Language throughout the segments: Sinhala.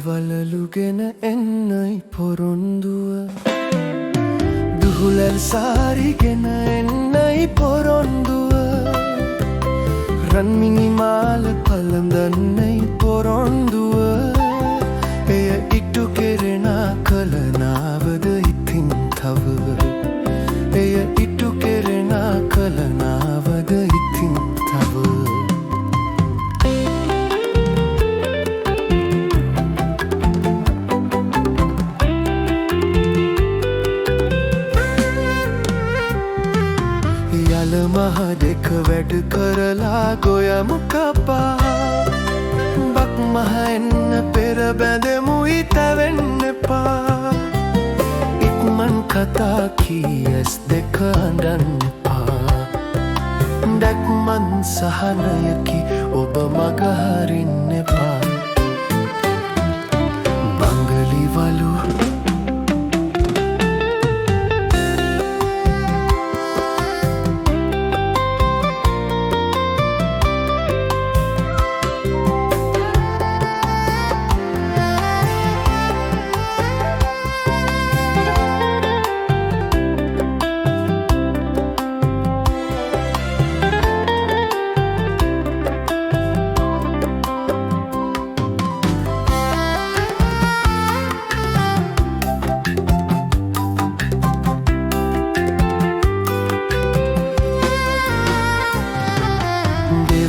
වලලුගෙන එන්නයි පොරොන්දුව දුහුලල් සාරිගෙන එන්නයි පොරොන්දුව රන්මිනි මාල පළඳන්නයි පොරොන්දුව එය ඉටු කෙරෙන කලනාවද ඉතින් තව එය ඉටු කෙරෙන කලනාවද ඉතින් තව මහ දෙක වැඩ කරලා ගොයමු කපා බක් මහ එන්න පෙර බැඳෙමු ඉතවෙන්න එපා ඉක්මන් කතා කී ඇස් දෙක අඬන්න එපා දැක්මන් සහනයකි ඔබ මග හරින්න එපා බංගලි වලු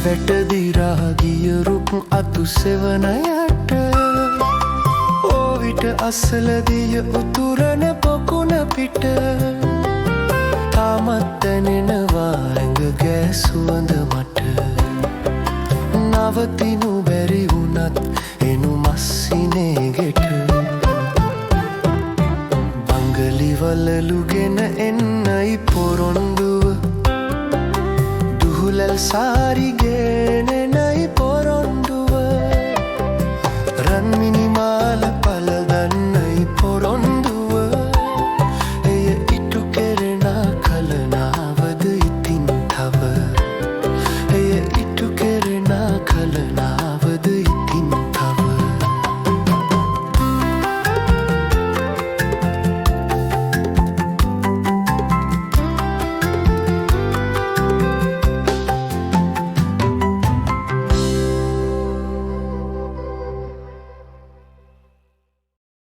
වැටදිරා ගිය රුක් අතු සෙවනයට ඕවිට අසලදිය උතුරන පොකුණ පිට තාමත් දැනෙනවා ඇඟ ගෑ සුවඳ මට නවතිනු බැරි වුණත්